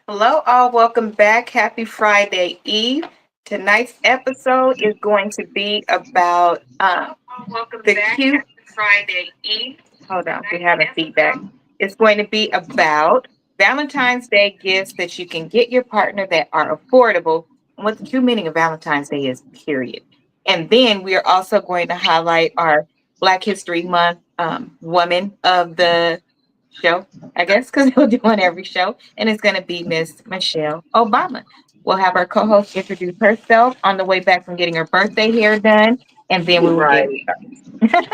Hello, all. Welcome back. Happy Friday Eve. Tonight's episode is going to be about the cute. Hold on, we have a feedback. It's going to be about Valentine's Day gifts that you can get your partner that are affordable, and what the true meaning of Valentine's Day is, period. And then we are also going to highlight our Black History Month woman of the show, I guess, because we'll do on every show, and it's going to be Miss Michelle Obama. We'll have our co-host introduce herself on the way back from getting her birthday hair done, and then we will get Right. started.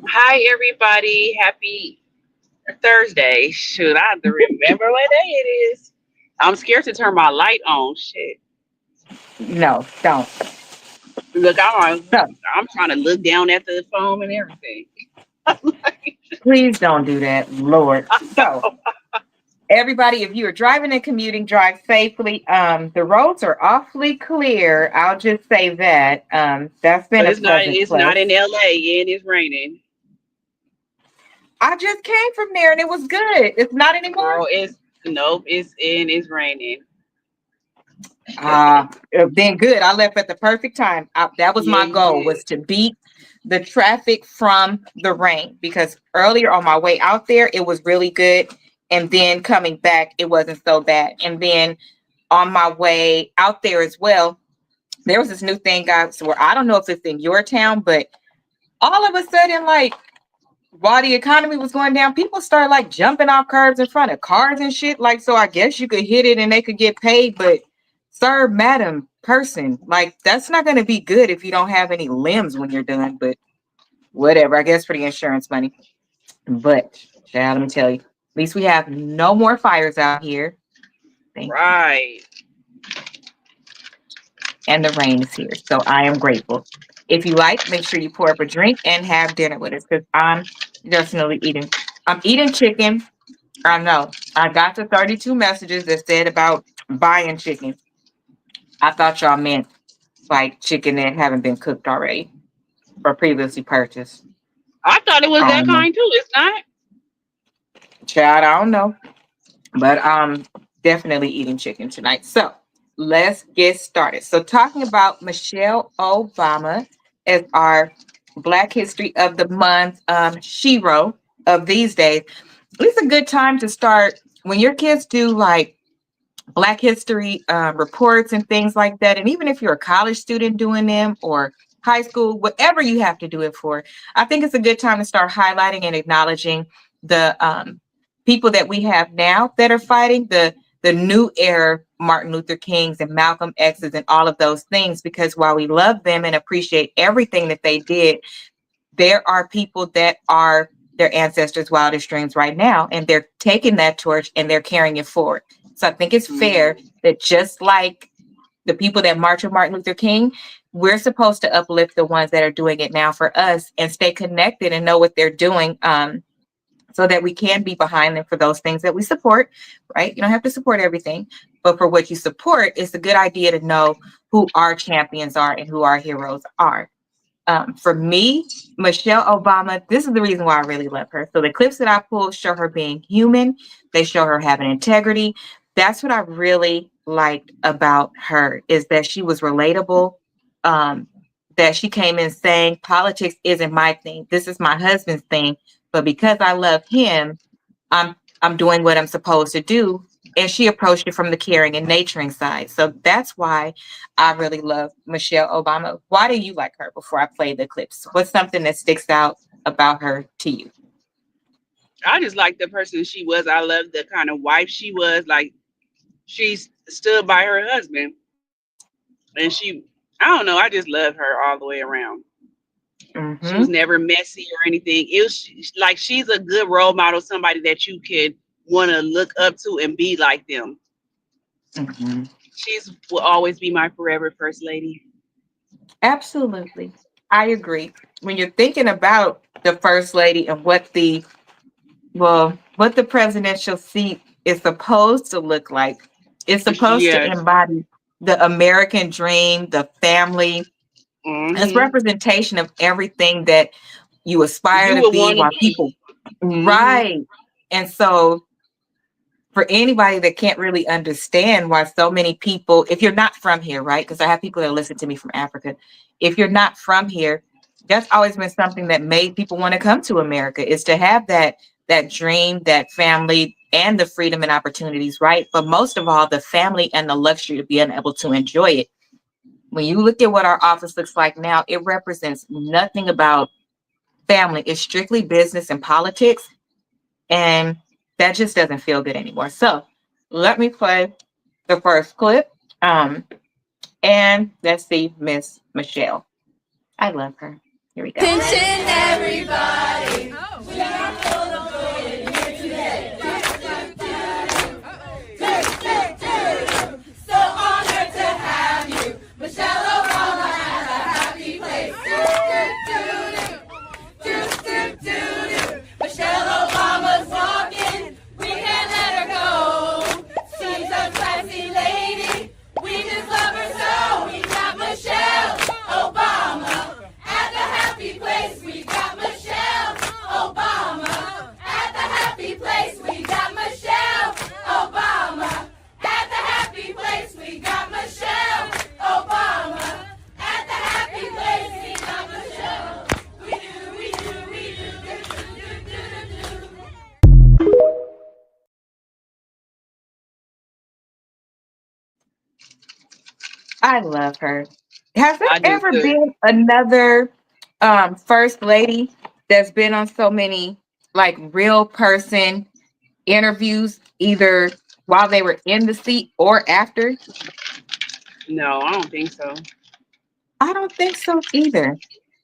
Hi, everybody. Happy Thursday. Shoot, I have to remember what day it is. I'm scared to turn my light on. Shit. No, don't. Look, So I'm trying to look down at the phone and everything. please don't do that, Lord. So everybody, if you are driving and commuting, drive safely. The roads are awfully clear. I'll just say that. That's been But a it's not. pleasant It's not plus. in LA and it's raining, I just came from there and it was good. It's not anymore. girl. It's nope. It's raining. Then good. I left at the perfect time. That was Yeah, my you goal, did. was to beat the traffic from the rain, because earlier on my way out there it was really good, and then coming back it wasn't so bad. And then on my way out there as well, there was this new thing, guys, where I don't know if it's in your town, but all of a sudden, like, while the economy was going down, people started like jumping off curbs in front of cars and shit. Like, so I guess you could hit it and they could get paid, but sir, madam, person, like, that's not going to be good if you don't have any limbs when you're done. But whatever, I guess for the insurance money. But child, let me tell you, at least we have no more fires out here. Thank you. Right. And the rain is here. So I am grateful. If you like, make sure you pour up a drink and have dinner with us, because I'm definitely eating. I'm eating chicken. I know. I got the 32 messages that said about buying chicken. I thought y'all meant like chicken that haven't been cooked already or previously purchased. I thought it was I that don't know. kind too. It's not. Child, I don't know. But I'm definitely eating chicken tonight. So let's get started. So, talking about Michelle Obama as our Black History of the Month shero of these days, it's a good time to start when your kids do like Black History reports and things like that. And even if you're a college student doing them, or high school, whatever you have to do it for, I think it's a good time to start highlighting and acknowledging the people that we have now that are fighting the new era Martin Luther Kings and Malcolm X's and all of those things. Because while we love them and appreciate everything that they did, there are people that are their ancestors' wildest dreams right now, and they're taking that torch and they're carrying it forward. So I think it's fair Mhm. that, just like the people that march with Martin Luther King, we're supposed to uplift the ones that are doing it now for us and stay connected and know what they're doing, so that we can be behind them for those things that we support, right? You don't have to support everything, but for what you support, it's a good idea to know who our champions are and who our heroes are. For me, Michelle Obama, this is the reason why I really love her. So the clips that I pulled show her being human. They show her having integrity. That's what I really liked about her, is that she was relatable. Um, that she came in saying, politics isn't my thing. This is my husband's thing. But because I love him, I'm doing what I'm supposed to do. And she approached it from the caring and nurturing side. So that's why I really love Michelle Obama. Why do you like her, before I play the clips? What's something that sticks out about her to you? I just like the person she was. I love the kind of wife she was. Like she stood by her husband, and I don't know. I just love her all the way around. She was Mm-hmm. never messy or anything. It was like she's a good role model, somebody that you could want to look up to and be like them. Mm-hmm. She's will always be my forever first lady. Absolutely. I agree. When you're thinking about the first lady and what the presidential seat is supposed to look like, it's supposed to Yes. embody the American dream, the family. It's Hmm. representation of everything that you aspire You to would be want to while be. people, Hmm. right. And so for anybody that can't really understand why so many people, if you're not from here, right? Because I have people that listen to me from Africa. If you're not from here, that's always been something that made people want to come to America is to have that dream, that family, and the freedom and opportunities, right? But most of all, the family and the luxury to being able to enjoy it. When you look at what our office looks like now, it represents nothing about family. It's strictly business and politics. And that just doesn't feel good anymore. So let me play the first clip. Um, and let's see Miss Michelle. I love her. Here we go. Attention, everybody. We are full of joy in here today. So honored to have you. Michelle Obama at a happy place. Michelle Obama's walking. We can't let her go. She's a classy lady. We just love her so. We got Michelle Obama at the happy place. We got Michelle Obama at the happy place. We got Michelle Obama at the happy place. We got Michelle Obama at the happy place. We got Michelle. We do, we do, we do, do, do, do, do, do. I love her. Has there I do ever too. been another first lady that's been on so many like real person interviews, either while they were in the seat or after? No, I don't think so. I don't think so either.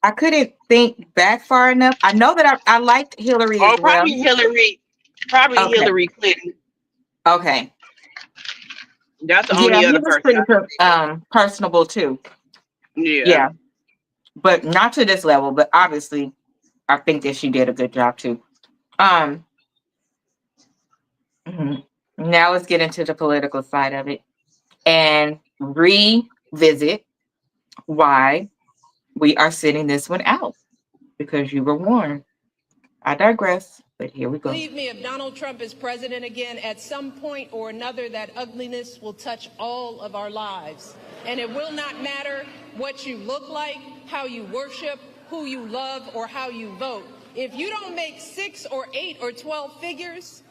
I couldn't think back far enough. I know that I liked Hillary as Oh, well. probably Hillary. Probably Okay. Hillary Clinton. Okay. That's the Yeah, only he other was person pretty I can think of. personable too. Yeah. Yeah, but not to this level. But obviously, I think that she did a good job too. Um, mhm. Now let's get into the political side of it and revisit why we are sitting this one out because you were warned. I digress, but here we go. Believe me, if Donald Trump is president again, at some point or another, that ugliness will touch all of our lives. And it will not matter what you look like, how you worship, who you love, or how you vote. If you don't make 6 or 8 or 12 figures,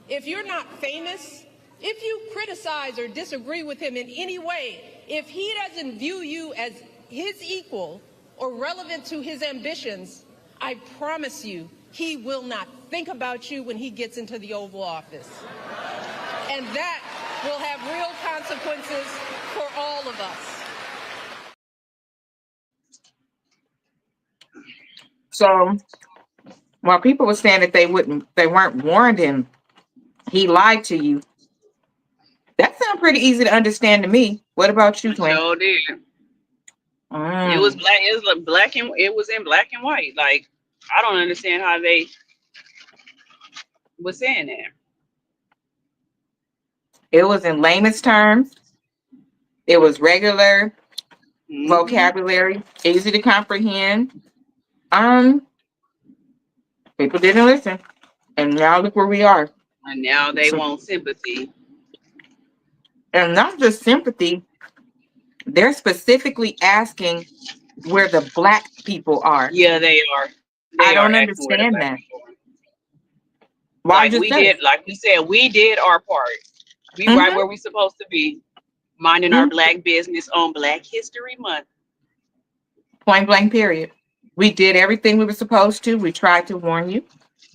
if you're not famous, if you criticize or disagree with him in any way, if he doesn't view you as his equal or relevant to his ambitions, I promise you, he will not think about you when he gets into the Oval Office. And that will have real consequences for all of us. So while people were saying that they weren't warned and he lied to you, that sounds pretty easy to understand to me. What about you, I Twin? sure did. It was Mm. black. It was like black and it was in black and white. Like I don't understand how they was saying that. It was in layman's terms. It was regular Hmm. vocabulary, easy to comprehend. Um, People didn't listen, and now look where we are. And now they So, want sympathy. and not just sympathy, they're specifically asking where the black people are. Yeah, they are. They I are don't asking where the understand black that. people are. Why Like just we us? did, like we said, we did our part. We right Mm-hmm, where we supposed to be, minding our mm-hmm. black business on Black History Month. Point blank. Period. We did everything we were supposed to. We tried to warn you.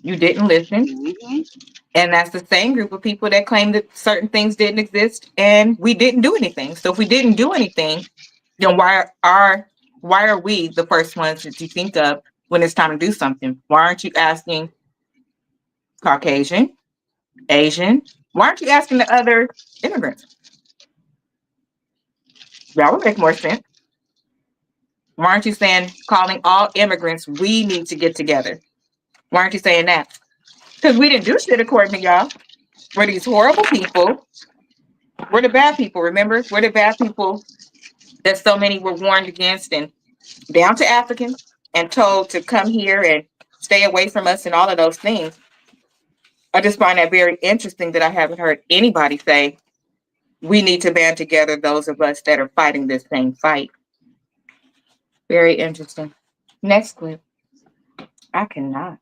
You didn't listen. Hmm. And that's the same group of people that claim that certain things didn't exist and we didn't do anything. So if we didn't do anything, then why are we the first ones that you think of when it's time to do something? Why aren't you asking Caucasian, Asian? Why aren't you asking the other immigrants? That would make more sense. Why aren't you saying, calling all immigrants, we need to get together? Why aren't you saying that? Because we didn't do shit according to y'all. We're these horrible people. We're the bad people, remember? We're the bad people that so many were warned against and down to Africans and told to come here and stay away from us and all of those things. I just find that very interesting that I haven't heard anybody say we need to band together, those of us that are fighting this same fight. Very interesting. Next clip. I cannot.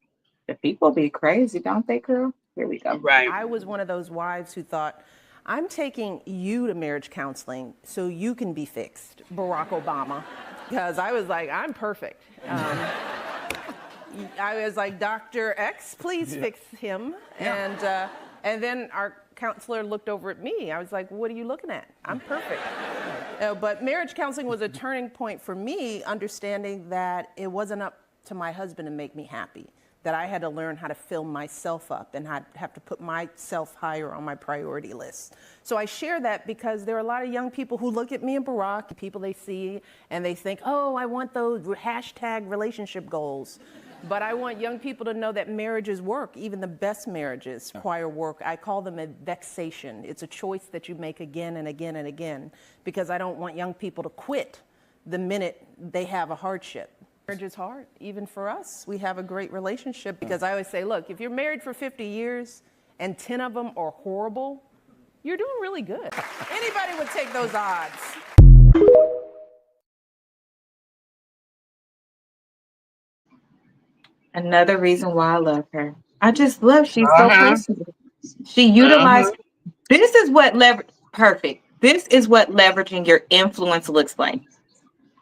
The people be crazy, don't they, girl? Here we go. Right. I was one of those wives who thought, I'm taking you to marriage counseling so you can be fixed, Barack Obama. Because I was like, I'm perfect. I was like, Dr. X, please fix him. Yeah. And then our counselor looked over at me. I was like, what are you looking at? I'm perfect. But marriage counseling was a turning point for me, understanding that it wasn't up to my husband to make me happy, that I had to learn how to fill myself up and have to put myself higher on my priority list. So I share that because there are a lot of young people who look at me and Barack, people they see, and they think, oh, I want those hashtag relationship goals. But I want young people to know that marriages work. Even the best marriages require work. I call them a vexation. It's a choice that you make again and again and again, because I don't want young people to quit the minute they have a hardship. Marriage is hard, even for us. We have a great relationship because I always say, look, if you're married for 50 years and 10 of them are horrible, you're doing really good. Anybody would take those odds. Another reason why I love her. I just love she's so personable. She utilized this is what perfect. This is what leveraging your influence looks like.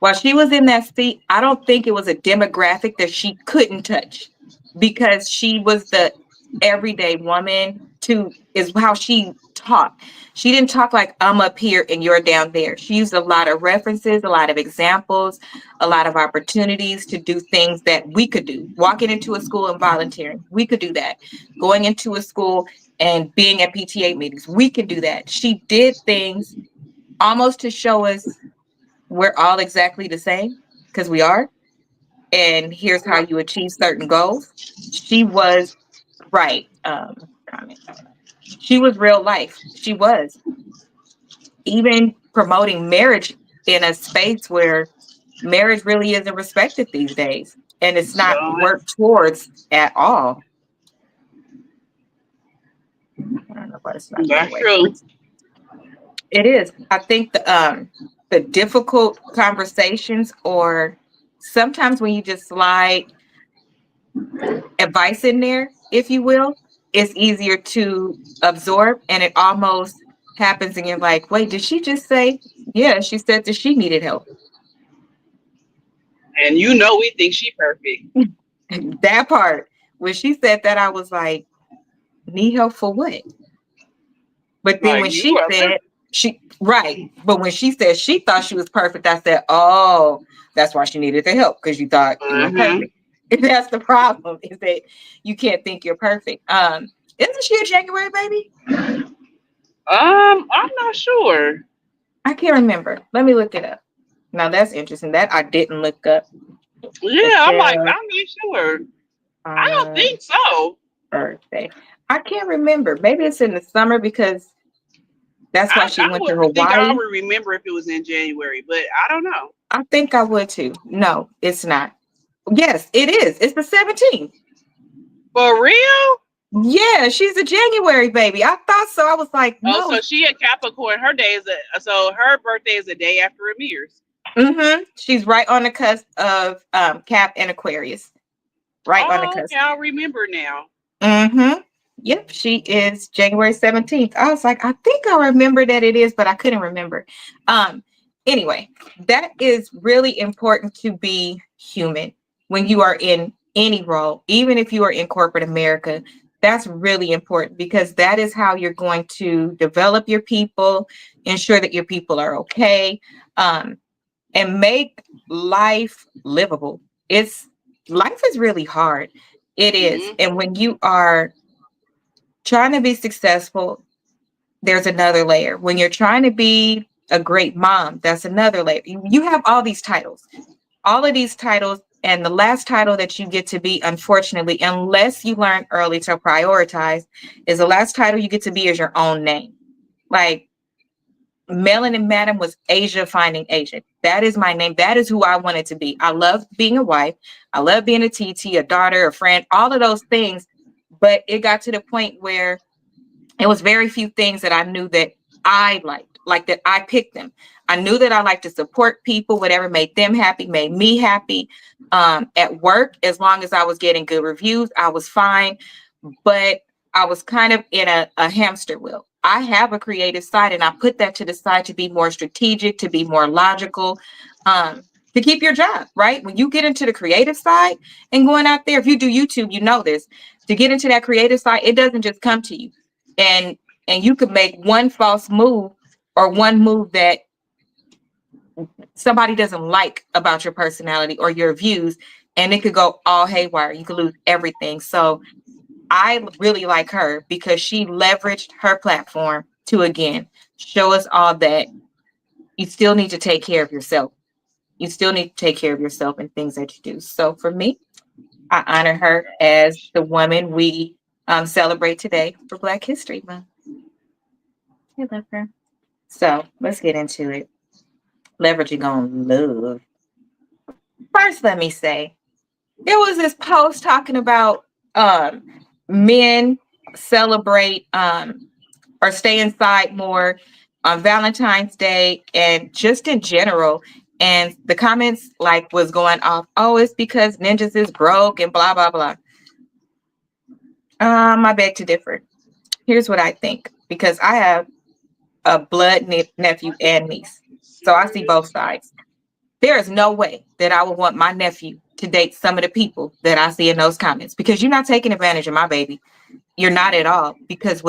While she was in that seat, I don't think it was a demographic that she couldn't touch because she was the everyday woman is how she talked. She didn't talk like I'm up here and you're down there. She used a lot of references, a lot of examples, a lot of opportunities to do things that we could do. Walking into a school and volunteering, we could do that. Going into a school and being at PTA meetings, we could do that. She did things almost to show us we're all exactly the same, because we are. And here's how you achieve certain goals. She was right. Comment. She was real life. She was even promoting marriage in a space where marriage really isn't respected these days, and it's not worked towards at all. I don't know why it's not. That's true. It is. I think the difficult conversations, or sometimes when you just slide advice in there, if you will, it's easier to absorb, and it almost happens and you're like, wait, did she just say? Yeah, she said that she needed help. And you know we think she perfect. That part. When she said that, I was like, need help for what? But then when she said but when she said she thought she was perfect, I said, oh, that's why she needed the help, because you thought you were perfect. That's the problem, is that you can't think you're perfect. Isn't she a January baby? I'm not sure. I can't remember. Let me look it up. Now that's interesting. That I didn't look up. Yeah, I'm not sure. I don't think so. Birthday. I can't remember. Maybe it's in the summer, because that's why she went to Hawaii. I would remember if it was in January, but I don't know. I think I would too. No, it's not. Yes, it is. It's the 17th. For real? Yeah, she's a January baby. I thought so. I was like, no. Oh, so she a Capricorn. Her day is so her birthday is the day after Amir's. She's right on the cusp of Cap and Aquarius. Right on the cusp. Okay, I'll remember now. Yep, she is January 17th. I was like, I think I remember that it is, but I couldn't remember. Anyway, that is really important, to be human when you are in any role, even if you are in corporate America. That's really important, because that is how you're going to develop your people, ensure that your people are okay, and make life livable. Life is really hard. It is. And when you are trying to be successful, there's another layer. When you're trying to be a great mom, that's another layer. You have all these titles. all of these titles, and the last title that you get to be, unfortunately, unless you learn early to prioritize, is the last title you get to be is your own name. Like Melanin Madam was Asia Finding Asia. That is my name. That is who I wanted to be. I love being a wife. I love being a TT, a daughter, a friend, all of those things. But it got to the point where it was very few things that I knew that I liked, like that I picked them. I knew that I liked to support people, whatever made them happy, made me happy. At work, as long as I was getting good reviews, I was fine. But I was kind of in a hamster wheel. I have a creative side, and I put that to the side to be more strategic, to be more logical, to keep your job, right? When you get into the creative side and going out there, if you do YouTube, you know this, to get into that creative side, it doesn't just come to you. And you could make one false move or one move that somebody doesn't like about your personality or your views, and it could go all haywire. You could lose everything. So I really like her because she leveraged her platform to, again, show us all that you still need to take care of yourself. You still need to take care of yourself and things that you do. So for me, I honor her as the woman we celebrate today for Black History Month. I love her. So let's get into it. Leveraging on love. First, let me say, there was this post talking about men celebrate or stay inside more on Valentine's Day and just in general. And the comments like was going off, oh, it's because ninjas is broke and blah, blah, blah. I beg to differ. Here's what I think, because I have a blood nephew and niece. So I see both sides. There is no way that I would want my nephew to date some of the people that I see in those comments, because you're not taking advantage of my baby. You're not at all, because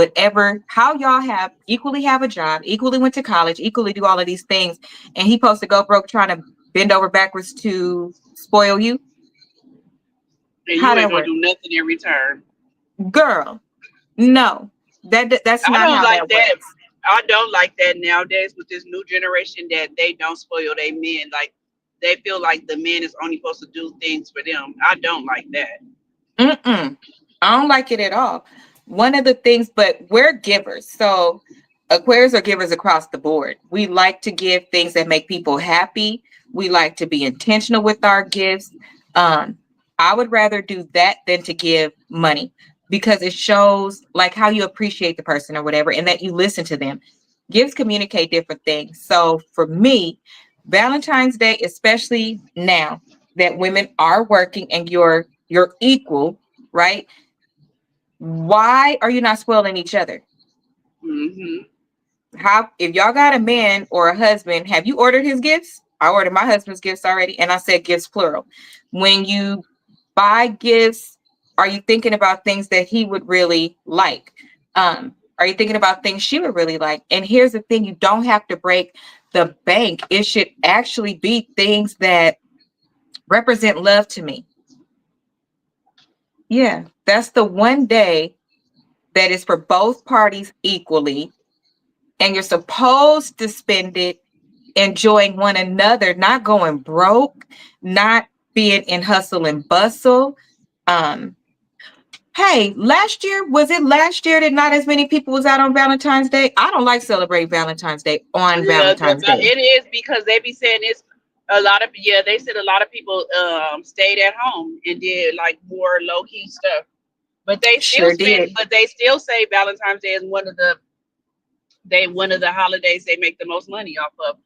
how y'all have equally have a job, equally went to college, equally do all of these things, and he supposed to go broke trying to bend over backwards to spoil you. And How you ain't that gonna work? do nothing in return. Girl, no, that's I not don't how like that that. works. I don't like that nowadays with this new generation that they don't spoil their men. Like they feel like the man is only supposed to do things for them. I don't like that. Mm-mm. I don't like it at all. One of the things, but we're givers. So Aquarius are givers across the board. We like to give things that make people happy. We like to be intentional with our gifts. Um, I would rather do that than to give money, because it shows like how you appreciate the person or whatever, and that you listen to them. Gifts communicate different things. So for me, Valentine's Day, especially now that women are working and you're equal, right? Why are you not spoiling each other? Hmm. How, if y'all got a man or a husband, have you ordered his gifts? I ordered my husband's gifts already, and I said gifts plural. When you buy gifts, are you thinking about things that he would really like? Are you thinking about things she would really like? And here's the thing, you don't have to break the bank. It should actually be things that represent love to me. Yeah, that's the one day that is for both parties equally, and you're supposed to spend it enjoying one another, not going broke, not being in hustle and bustle. Um, hey, last year that not as many people was out on Valentine's Day? I don't like celebrating Valentine's Day on Yeah, Valentine's Day. it is because they be saying it's a lot of they said a lot of people stayed at home and did like more low key stuff. But Sure did. they still say Valentine's Day is one of the holidays they make the most money off of.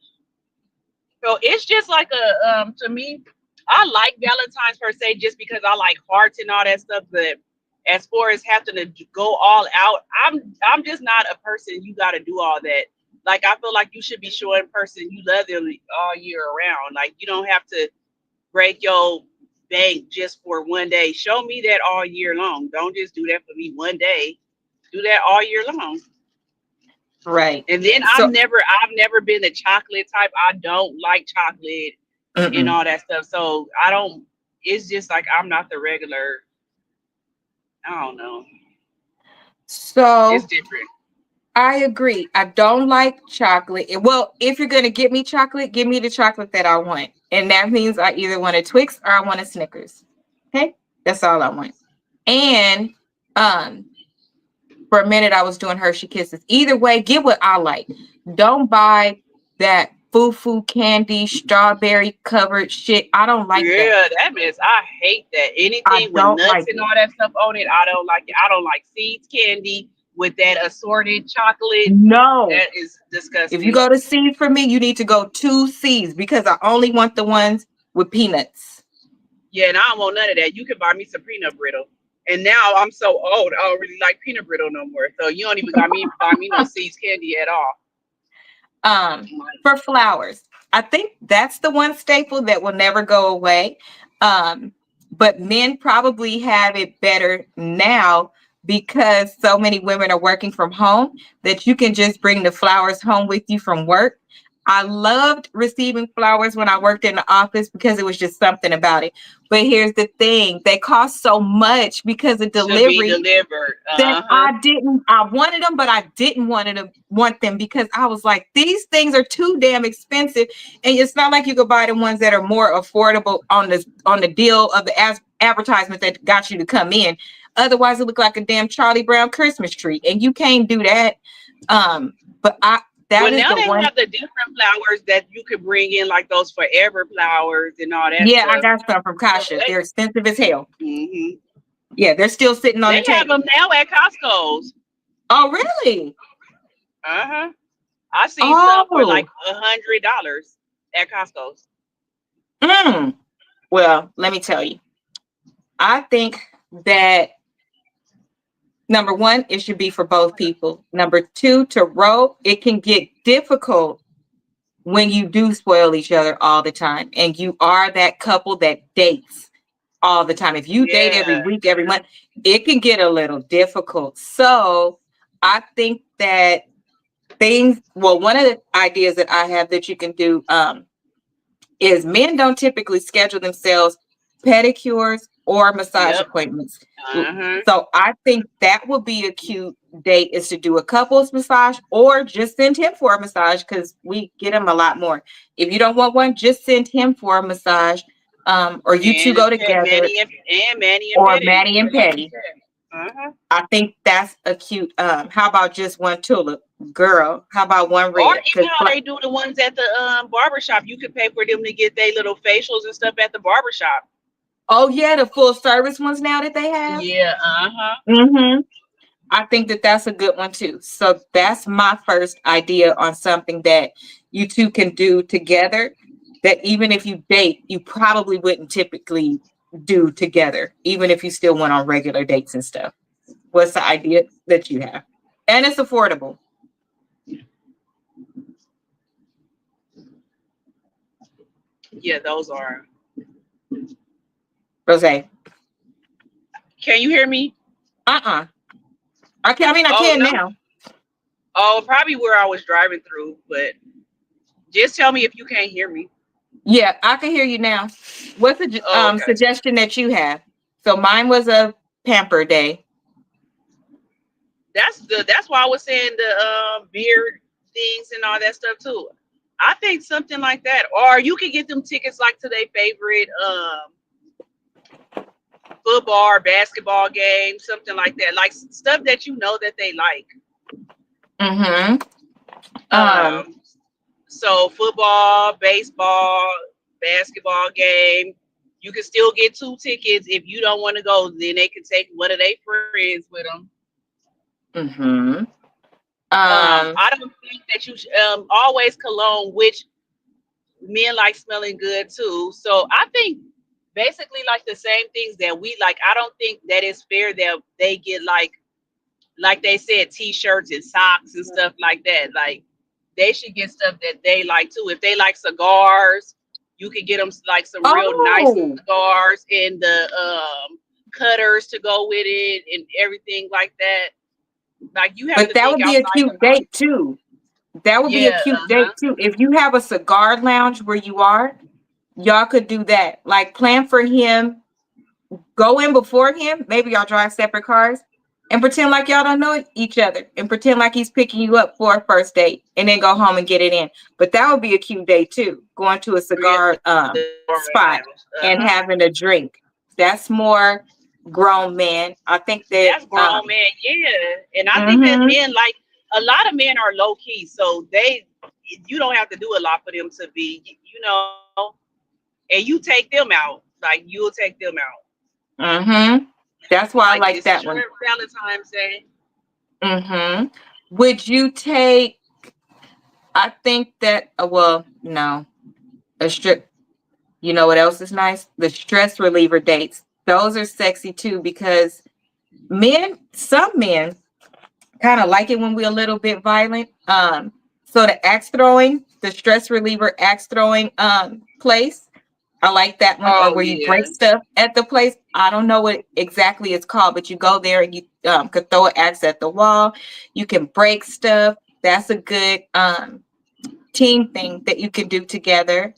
So it's just like to me, I like Valentine's per se just because I like hearts and all that stuff. But as far as having to go all out, I'm just not a person you got to do all that. Like I feel like you should be showing person you love them all year around. Like you don't have to break your bank just for one day. Show me that all year long. Don't just do that for me one day. Do that all year long. Right. And then So, I've never been the chocolate type. I don't like chocolate and mm-mm. all that stuff. So I don't. It's just like I'm not the regular. I don't know. It's So different. I agree. I don't like chocolate. Well, if you're gonna get me chocolate, give me the chocolate that I want, and that means I either want a Twix or I want a Snickers. Okay, that's all I want. And um, for a minute I was doing Hershey Kisses. Either way, get what I like. Don't buy that foo candy, strawberry covered shit. I don't like that. Yeah, that mess. I hate that. I Anything with don't nuts like and it. all that stuff on it, I don't like it. I don't like seeds candy with that assorted chocolate. No. That is If you disgusting. go to C's for me, you need to go to C's because I only want the ones with peanuts. Yeah, and I don't want none of that. You can buy me some peanut brittle. And now I'm so old, I don't really like peanut brittle no more. So you don't even got me buy me no seeds candy at all. For flowers, I think that's the one staple that will never go away. But men probably have it better now because so many women are working from home that you can just bring the flowers home with you from work. I loved receiving flowers when I worked in the office because it was just something about it. But here's the thing, they cost so much because of To be delivery delivered. that Uh-huh. I wanted them, but I didn't want them because I was like, these things are too damn expensive. And it's not like you could buy the ones that are more affordable on the deal of the advertisement that got you to come in. Otherwise, it looked like a damn Charlie Brown Christmas tree, and you can't do that. But that Well, is now the they one. have the different flowers that you could bring in, like those forever flowers and all that Yeah, I stuff. got some from So Kasha. They're expensive as hell. hmm Yeah, they're still sitting on they the have table. them now at Costco's. Oh, really? Uh-huh. I seen some for like Oh, $100 at Costco's. mm. Well, let me tell you. I think that number one, it should be for both people. Number two, to roll, it can get difficult when you do spoil each other all the time and you are that couple that dates all the time. If you date every Yeah. week, every month, it can get a little difficult. So I think that one of the ideas that I have that you can do is men don't typically schedule themselves pedicures or massage Yep. appointments. Uh-huh. So I think that would be a cute date is to do a couples massage or just send him for a massage because we get him a lot more. If you don't want one, just send him for a massage. Or you two And go together Manny and or Petty, Manny and like you Petty. said. Uh-huh. I think that's a cute how about just one tulip? Girl, how about one Or red? even how they do the ones at the barbershop. You could pay for them to get their little facials and stuff at the barbershop. Oh yeah, the full service ones now that they have. Yeah, uh-huh. Mm-hmm. I think that that's a good one too. So that's my first idea on something that you two can do together. That even if you date, you probably wouldn't typically do together, even if you still went on regular dates and stuff. What's the idea that you have? And it's affordable. Yeah, those are. Rose. Can you hear me? Uh-uh. I Oh can no. now. Oh, probably where I was driving through, but just tell me if you can't hear me. Yeah, I can hear you now. What's the Oh, okay. suggestion that you have? So mine was a pamper day. That's why I was saying the beard things and all that stuff too. I think something like that, or you could get them tickets like to their favorite football or basketball game, something like that, like stuff that you know that they like. Mm-hmm. So football, baseball, basketball game. You can still get 2 tickets if you don't want to go. Then they can take one of their friends with them. Mm-hmm. I don't think that you always cologne, which men like smelling good too. So I think basically like the same things that we like. I don't think that it's fair that they get like they said, t-shirts and socks and stuff like that. Like they should get stuff that they like too. If they like cigars, you could get them like some real nice Oh, cigars and the cutters to go with it and everything like that. Like you have but to that think would be a outside the cute box. date too. That would be a Yeah, cute date too. If you have a cigar lounge where you are, y'all could do that. Like plan for him, go in before him. Maybe y'all drive separate cars. and pretend like y'all don't know each other and pretend like he's picking you up for a first date and then go home and get it in. But that would be a cute day too. Going to a Yeah, cigar spot and uh-huh. having a drink. That's more grown men. I think that That's grown man, yeah. And I think that mhm, men like a lot of men are low key, so you don't have to do a lot for them to be, and you take them out. Like you'll take them out. mhm. That's why I Like like this is that your one. Valentine's Day. Mhm. Would you take I think that well, no. A strip You know what else is nice? The stress reliever dates. Those are sexy too because some men kind of like it when we're a little bit violent. So the axe throwing, the stress reliever axe throwing place, I like that one. Or Oh where you yeah. break stuff at the place. I don't know what exactly it's called, but you go there and you could throw an axe at the wall. You can break stuff. That's a good team thing that you can do together.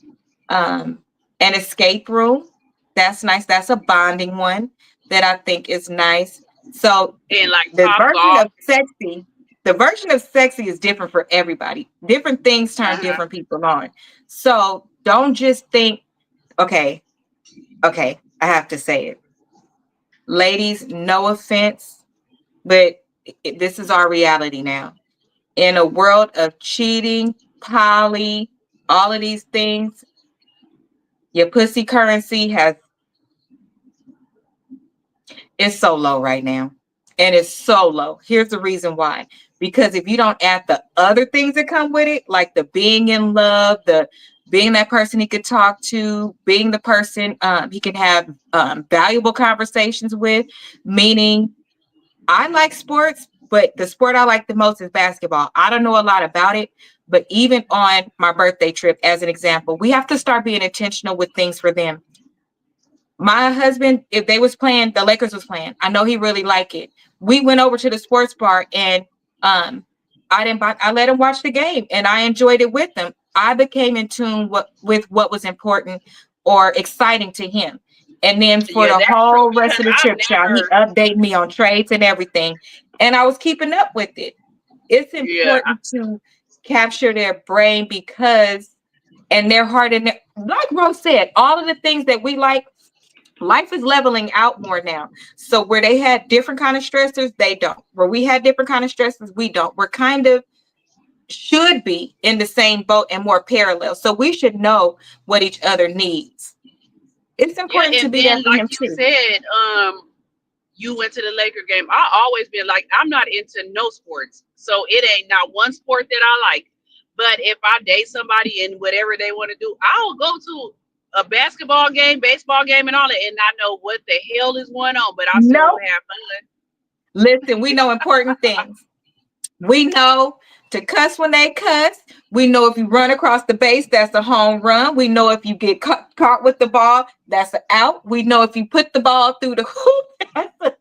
Um, an escape room. That's nice. That's a bonding one that I think is nice. So And like the Top version Golf. of sexy, the version of sexy is different for everybody. Different things turn Uh-huh. different people on. So don't just think, okay, okay, I have to say it. Ladies, no offense, but this is our reality now. In a world of cheating, poly, all of these things, your pussy currency has it's so low right now. And it's so low. Here's the reason why. Because if you don't add the other things that come with it, like the being in love, the being that person he could talk to, being the person he can have valuable conversations with, meaning I like sports, but the sport I like the most is basketball. I don't know a lot about it, but even on my birthday trip, as an example, we have to start being intentional with things for them. My husband, if they was playing, the Lakers was playing. I know he really liked it. We went over to the sports bar and um I let him watch the game and I enjoyed it with him. I became in tune with what was important or exciting to him. And then for Yeah, the that's true whole rest because of the I've trip, child, he never. updated me on trades and everything. And I was keeping up with it. It's Yeah, important to capture their brain because and their heart and like Rose said, all of the things that we like life is leveling out more now. So where they had different kind of stressors, they don't. Where we had different kind of stresses, we don't. We're kind of should be in the same boat and more parallel. So we should know what each other needs. It's yeah, important to and be there then for like him you too. said, you went to the Laker game. I always been like, I'm not into no sports, so it ain't not one sport that I like. But if I date somebody and whatever they want to do, I'll go to a basketball game, baseball game, and all that, and I know what the hell is going on, but I still No, want to have fun. listen, we know important things. We know to cuss when they cuss. We know if you run across the base, that's a home run. We know if you get caught with the ball, that's an out. We know if you put the ball through the hoop,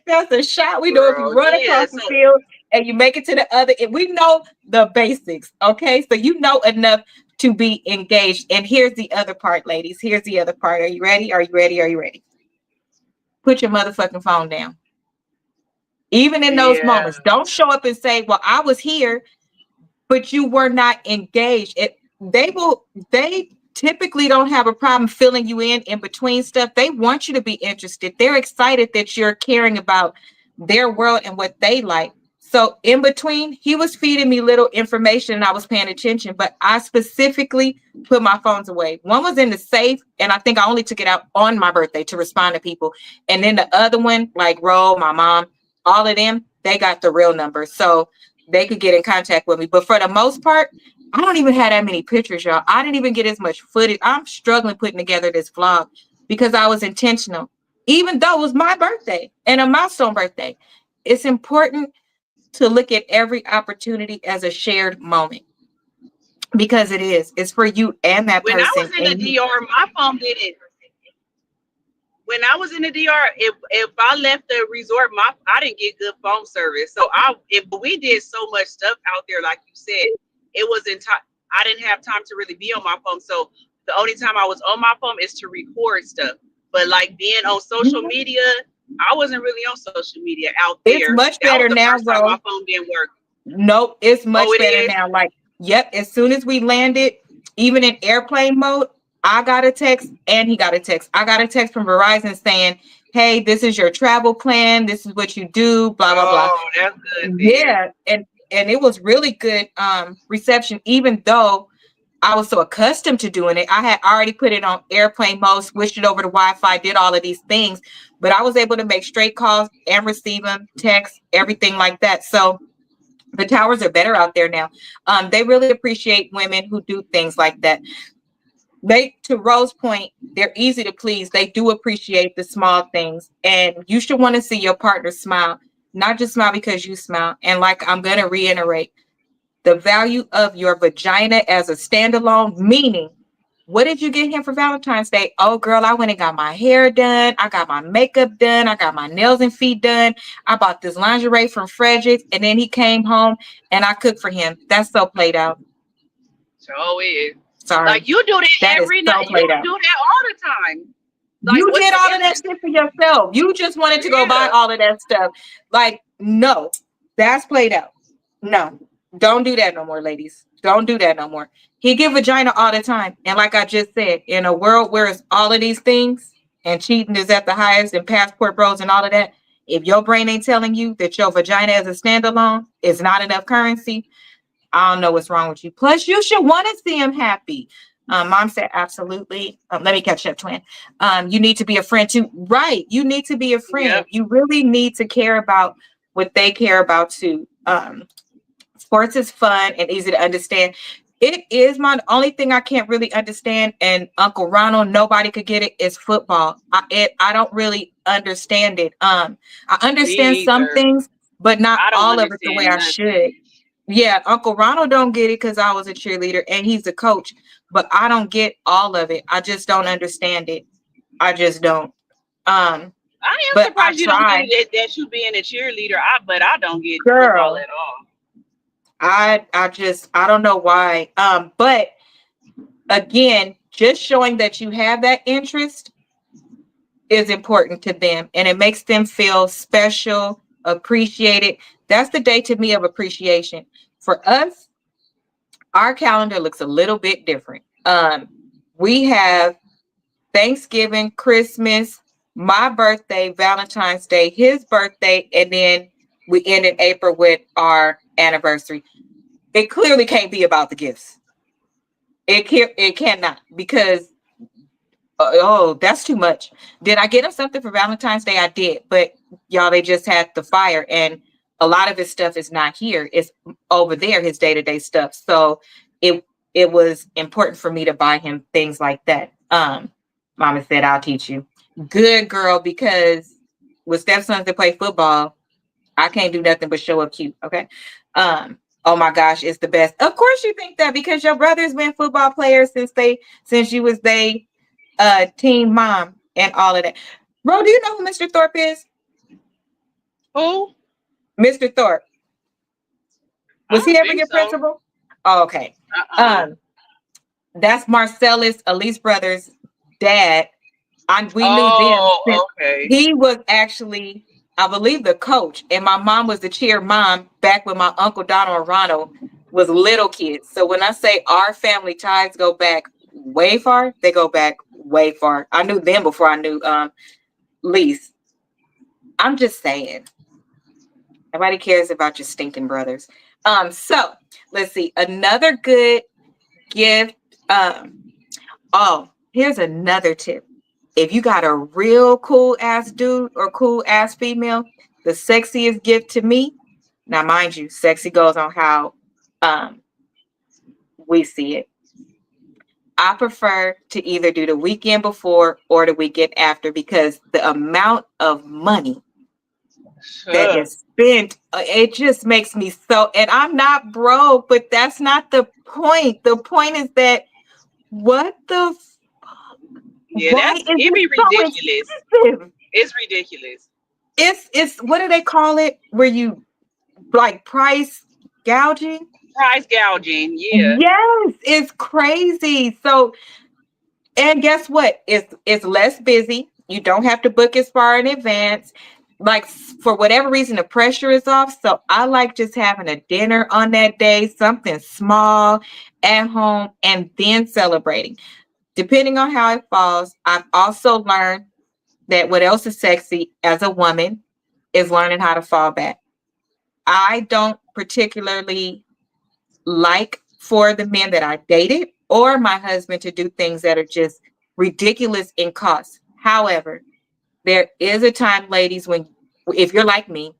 that's a shot. We know if you Girl, run yeah. across the So field and you make it to the other, and we know the basics. Okay. So you know enough to be engaged. And here's the other part, ladies. Here's the other part. Are you ready? Are you ready? Are you ready? Put your motherfucking phone down. Even in those yeah, moments, don't show up and say, well, I was here, but you were not engaged. They typically don't have a problem filling you in between stuff. They want you to be interested. They're excited that you're caring about their world and what they like. So in between, he was feeding me little information and I was paying attention, but I specifically put my phones away. One was in the safe, and I think I only took it out on my birthday to respond to people. And then the other one, like Ro, my mom, all of them, they got the real number. So they could get in contact with me. But for the most part, I don't even have that many pictures, y'all. I didn't even get as much footage. I'm struggling putting together this vlog because I was intentional, even though it was my birthday and a milestone birthday. It's important to look at every opportunity as a shared moment because it is. It's for you and that when I person. was in the And you, DR, my phone didn't. When I was in the DR, if I left the resort, I didn't get good phone service. So if we did so much stuff out there, like you said, it wasn't time. I didn't have time to really be on my phone. So the only time I was on my phone is to record stuff. But like being on social Mhm. media, I wasn't really on social media out It's there. much That was better the now, first time my bro. phone didn't work. Nope, it's Oh, much it better is. now. Like, yep, as soon as we landed, even in airplane mode, I got a text and he got a text. I got a text from Verizon saying, "Hey, this is your travel plan. This is what you do, blah blah blah." Oh, that's good then. Yeah, and it was really good reception, even though I was so accustomed to doing it. I had already put it on airplane mode, switched it over to Wi-Fi, did all of these things, but I was able to make straight calls and receive them, text, everything like that. So the towers are better out there now. They really appreciate women who do things like that. They, to Rose point, they're easy to please. They do appreciate the small things, and you should want to see your partner smile, not just smile because you smile. And like I'm going to reiterate, the value of your vagina as a standalone, meaning, what did you get him for Valentine's Day? Oh, girl, I went and got my hair done. I got my makeup done. I got my nails and feet done. I bought this lingerie from Frederick's. And then he came home and I cooked for him. That's so played out. So is. Sorry. Like you do that That is every so night. You played out. do that all the time. Like You what's did the all of that difference? shit for yourself. You just wanted to go buy Yeah. all of that stuff. Like, no, that's played out. No, don't do that no more, ladies. Don't do that no more. He get vagina all the time. And like I just said, in a world where it's all of these things and cheating is at the highest and passport bros and all of that, if your brain ain't telling you that your vagina as a standalone is not enough currency, I don't know what's wrong with you. Plus, you should want to see him happy. Mom said, absolutely. Let me catch up, twin. You need to be a friend too. Right. You need to be a friend. Yep. You really need to care about what they care about too. Sports is fun and easy to understand. It is my only thing I can't really understand. And Uncle Ronald, nobody could get it, is football. I don't really understand it. I Me understand some either. things, but not I don't all of it the way understand I should. nothing. Yeah, Uncle Ronald don't get it because I was a cheerleader and he's a coach, but I don't get all of it. I just don't understand it. I just don't. Um, I am but I surprised you don't get try, it that you being a cheerleader. But I don't get football girl. at all. I don't know why. But again, just showing that you have that interest is important to them and it makes them feel special, appreciated. That's the day to me of appreciation. For us, our calendar looks a little bit different. We have Thanksgiving, Christmas, my birthday, Valentine's Day, his birthday, and then we end in April with our anniversary. It clearly can't be about the gifts. It cannot because oh, that's too much. Did I get him something for Valentine's Day? I did, but y'all, they just had the fire, and a lot of his stuff is not here. It's over there, his day-to-day stuff. So it it was important for me to buy him things like that. Mama said, "I'll teach you." Good girl, because with stepsons that play football, I can't do nothing but show up cute. Okay. Oh my gosh, it's the best. Of course you think that because your brother's been football players since you was they team mom and all of that. Bro, do you know who Mr. Thorpe is? Who? Mr. Thorpe. I Was he don't ever think your so. principal? Oh, okay. Uh-uh. Um, that's Marcellus, Elise Brothers' dad. We knew them since Oh, okay. he was actually, I believe, the coach, and my mom was the cheer mom back when my uncle Donald and Ronald was little kids. So when I say our family ties go back way far, they go back way far. I knew them before I knew Lise. I'm just saying. Nobody cares about your stinking brothers. So let's see. Another good gift. Oh, here's another tip. If you got a real cool ass dude or cool ass female, the sexiest gift to me, now mind you, sexy goes on how um we see it. I prefer to either do the weekend before or the weekend after because the amount of money that Sure. is spent, it just makes me so, and I'm not broke, but that's not the point. The point is that what the Yeah, why is it it be so ridiculous. expensive? It's ridiculous. It's what do they call it where you like price gouging? Price gouging, yeah. Yes, it's crazy. So, and guess what? It's less busy. You don't have to book as far in advance. Like for whatever reason, the pressure is off. So I like just having a dinner on that day, something small at home, and then celebrating. Depending on how it falls, I've also learned that what else is sexy as a woman is learning how to fall back. I don't particularly like for the men that I dated or my husband to do things that are just ridiculous in cost. However, there is a time, ladies, when if you're like me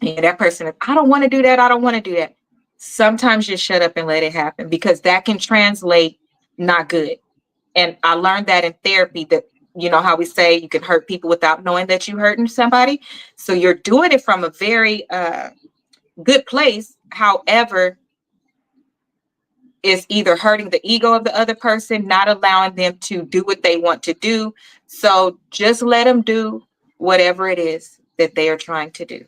and that person is, I don't want to do that, I don't want to do that. Sometimes just shut up and let it happen because that can translate not good. And I learned that in therapy that, you know, how we say you can hurt people without knowing that you're hurting somebody. So you're doing it from a very good place. However, is either hurting the ego of the other person, not allowing them to do what they want to do. So just let them do whatever it is that they are trying to do.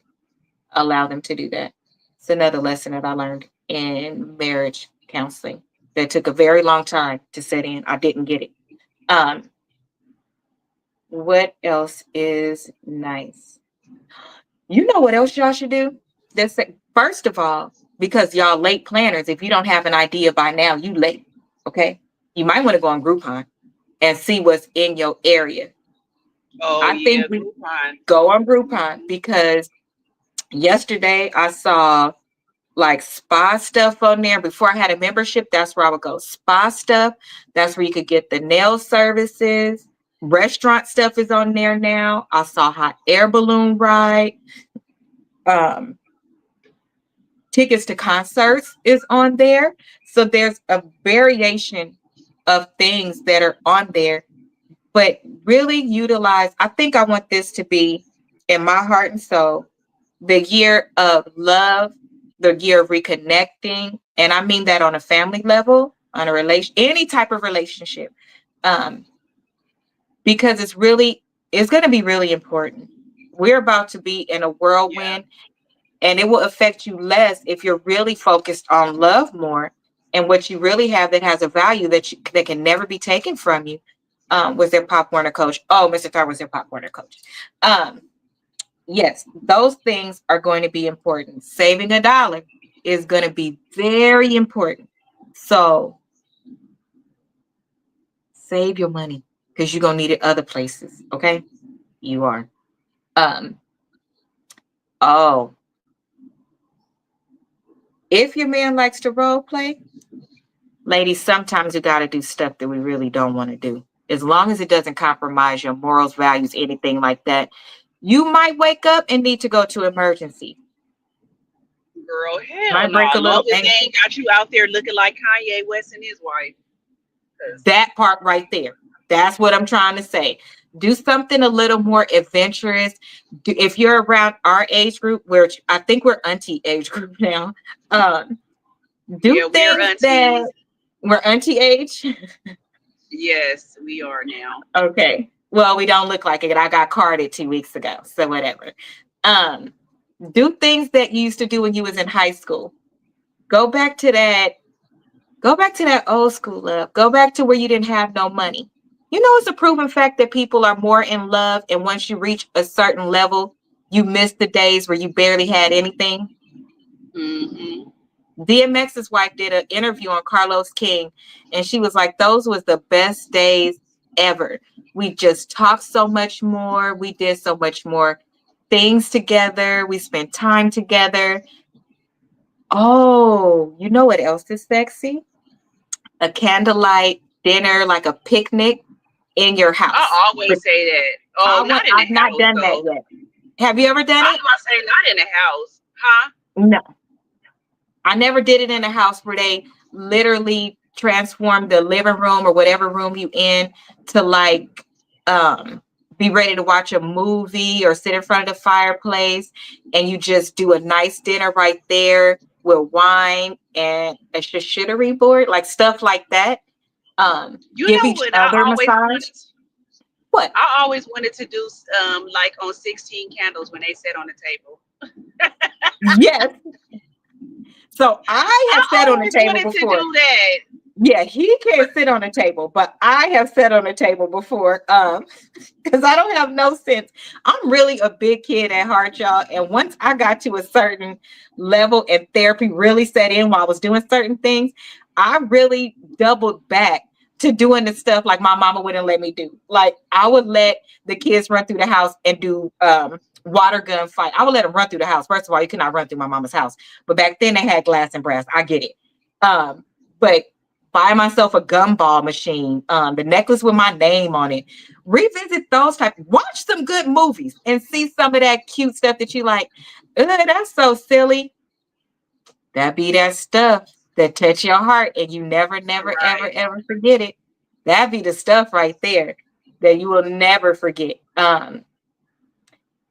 Allow them to do that. It's another lesson that I learned in marriage counseling that took a very long time to set in. I didn't get it. What else is nice? You know what else y'all should do? That's first of all, because y'all late planners, if you don't have an idea by now, you late. Okay. You might want to go on Groupon and see what's in your area. Oh I yeah, think we Groupon. go on Groupon because yesterday I saw like spa stuff on there. Before I had a membership, that's where I would go. Spa stuff. That's where you could get the nail services. Restaurant stuff is on there now. I saw hot air balloon ride. Tickets to concerts is on there. So there's a variation of things that are on there, but really utilize. I think I want this to be in my heart and soul the year of love, the year of reconnecting. And I mean that on a family level, on a relation, any type of relationship. Because it's going to be really important. We're about to be in a whirlwind. Yeah. And it will affect you less if you're really focused on love more and what you really have that has a value that can never be taken from you. Was their Pop Warner coach? Oh, Mr. Thar was their Pop Warner coach. Yes, those things are going to be important. Saving $1 is going to be very important. So save your money because you're going to need it other places. Okay, you are. Oh. If your man likes to role play, ladies, sometimes you got to do stuff that we really don't want to do. As long as it doesn't compromise your morals, values, anything like that, you might wake up and need to go to emergency. Girl, hell Might no. break a As little long as they ankle. ain't got you out there looking like Kanye West and his wife. That part right there. That's what I'm trying to say. Do something a little more adventurous. If you're around our age group, which I think we're auntie age group now, do Yeah, we are things aunties. that we're auntie age. Yes, we are now. Okay. Well, we don't look like it. I got carded 2 weeks ago, so whatever. Do things that you used to do when you was in high school. Go back to that. Go back to that old school love. Go back to where you didn't have no money. You know, it's a proven fact that people are more in love, and once you reach a certain level, you miss the days where you barely had anything. Mm-hmm. DMX's wife did an interview on Carlos King, and she was like, those was the best days ever. We just talked so much more. We did so much more things together. We spent time together. Oh, you know what else is sexy? A candlelight dinner, like a picnic in your house. I always say that. Oh, not in the I've not house done though. that yet. Have you ever done I was it? about to say not in the house, huh? No. I never did it in a house where they literally transformed the living room or whatever room you in to like be ready to watch a movie or sit in front of the fireplace and you just do a nice dinner right there with wine and a charcuterie board, like stuff like that. You Give know each what other a I always massage. wanted? What? I always wanted to do like on 16 candles when they sat on the table. Yes. So I have I sat on the always table wanted to before. do that. Yeah, he can't sit on a table, but I have sat on a table before. Because I don't have no sense. I'm really a big kid at heart, y'all. And once I got to a certain level and therapy really set in while I was doing certain things, I really doubled back to doing the stuff like my mama wouldn't let me do. Like I would let the kids run through the house and do water gun fight. I would let them run through the house. First of all, you cannot run through my mama's house. But back then they had glass and brass. I get it. But buy myself a gumball machine, the necklace with my name on it. Revisit those type. Watch some good movies and see some of that cute stuff that you like. Ugh, that's so silly. That be that stuff that touch your heart and you never, never, ever, Right. ever forget it. That be the stuff right there that you will never forget.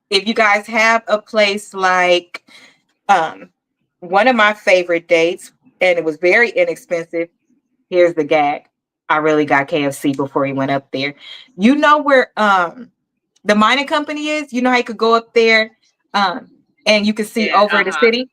If you guys have a place like one of my favorite dates, and it was very inexpensive. Here's the gag. I really got KFC before he went up there. You know where the mining company is? You know how you could go up there and you could see Yeah. over the city?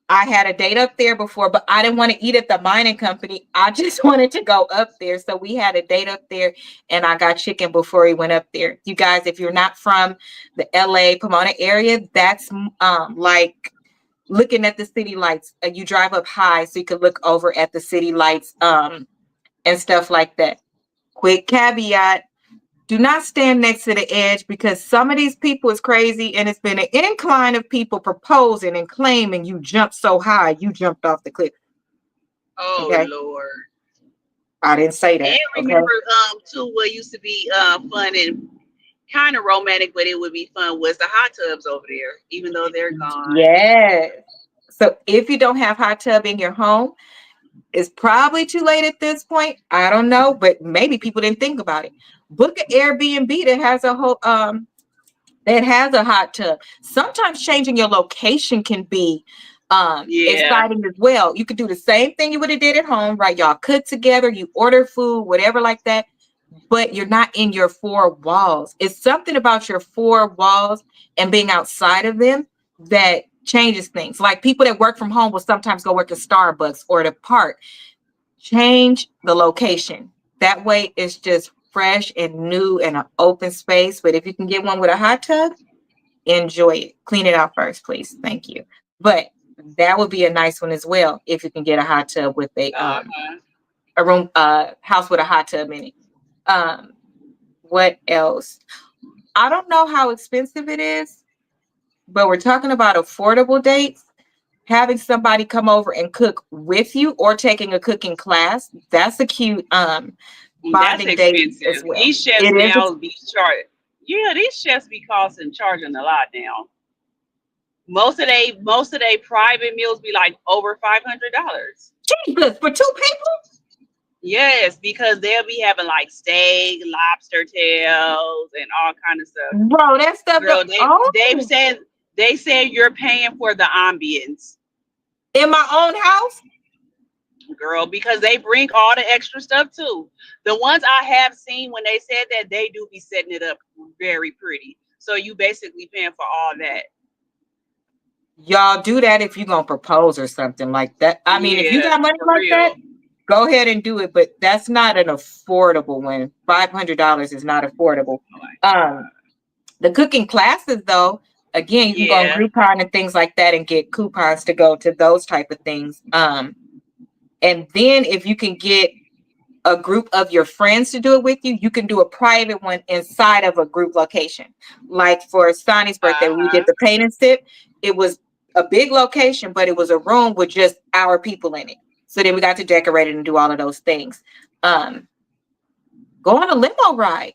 I had a date up there before, but I didn't want to eat at the mining company. I just wanted to go up there. So we had a date up there and I got chicken before he went up there. You guys, if you're not from the LA Pomona area, that's like looking at the city lights. You drive up high so you can look over at the city lights and stuff like that. Quick caveat. Do not stand next to the edge because some of these people is crazy and it's been an incline of people proposing and claiming you jumped so high you jumped off the cliff. Oh Okay. Lord. I didn't say And that. Okay. remember, too, what used to be fun and kind of romantic, but it would be fun was the hot tubs over there, even though they're gone. Yes. So if you don't have hot tub in your home, it's probably too late at this point. I don't know, but maybe people didn't think about it. Book an Airbnb that has a whole that has a hot tub. Sometimes changing your location can be Yeah. exciting as well. You could do the same thing you would have did at home, right? Y'all cook together, you order food, whatever like that, but you're not in your four walls. It's something about your four walls and being outside of them that changes things. Like people that work from home will sometimes go work at Starbucks or the park. Change the location. That way it's just fresh and new and an open space. But if you can get one with a hot tub, enjoy it. Clean it out first, please. Thank you. But that would be a nice one as well if you can get a hot tub with Uh-huh. a room house with a hot tub in it. What else? I don't know how expensive it is, but we're talking about affordable dates. Having somebody come over and cook with you or taking a cooking class, that's a cute That's bonding date as expensive. well. These chefs It is. now be charged. Yeah, these chefs be charging a lot now. Most of they private meals be like over $500. Jesus, for two people? Yes, because they'll be having like steak, lobster tails, and all kind of stuff. Bro, that stuff. Girl, Oh, they said you're paying for the ambience, in my own house? girl, because they bring all the extra stuff too. The ones I have seen when they said that they do be setting it up very pretty. So you basically paying for all that. Y'all do that if you're gonna propose or something like that. I mean, if you Yeah, got money for like real. that, go ahead and do it, but that's not an affordable one. $500 is not affordable. The cooking classes, though, again, you can go on Yeah. Groupon and things like that and get coupons to go to those type of things. And then if you can get a group of your friends to do it with you, you can do a private one inside of a group location. Like for Sonny's birthday, when we did the paint and sip, it was a big location, but it was a room with just our people in it. So then we got to decorate it and do all of those things. Go on a limo ride.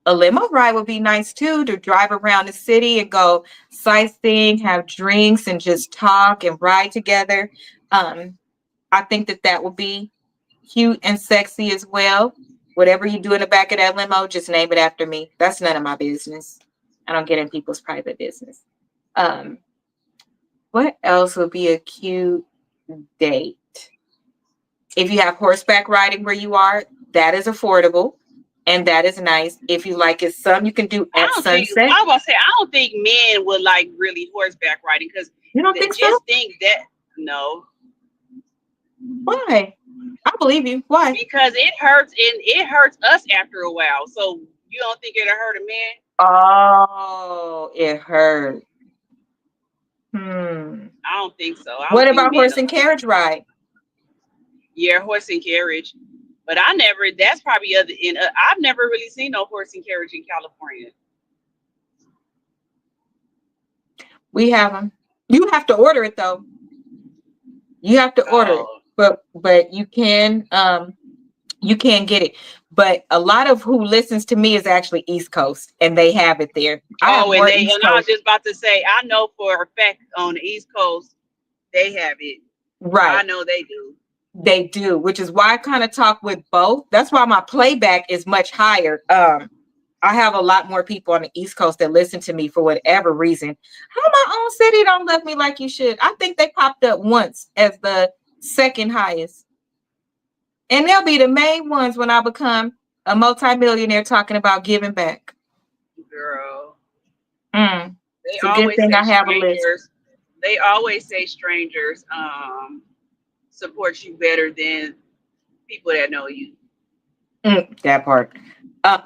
A limo ride would be nice too, to drive around the city and go sightseeing, have drinks, and just talk and ride together. I think that would be cute and sexy as well. Whatever you do in the back of that limo, just name it after me. That's none of my business. I don't get in people's private business. What else would be a cute date? If you have horseback riding where you are, that is affordable. And that is nice. If you like it, some you can do at sunset. I was gonna say I don't think men would like really horseback riding because You don't think so? just think that no. Why? I believe you. Why? Because it hurts, and it hurts us after a while. So you don't think it'll hurt a man? Oh, it hurt. Hmm. I don't think so. I What don't think about men. horse and carriage ride? Yeah, horse and carriage. But I never. That's probably other. In I've never really seen no horse and carriage in California. We have them. You have to order it though. You have to order it, Oh, but you can get it. But a lot of who listens to me is actually East Coast, and they have it there. I have oh, and more they. East And I was Coast, just about to say, I know for a fact on the East Coast they have it. I right? know they do. They do, which is why I kind of talk with both. That's why my playback is much higher. I have a lot more people on the East Coast that listen to me for whatever reason. How my own city don't love me like you should? I think they popped up once as the second highest. And they'll be the main ones when I become a multimillionaire talking about giving back. Girl, they It's a good always thing say I have a list. strangers. They always say strangers support you better than people that know you. That part.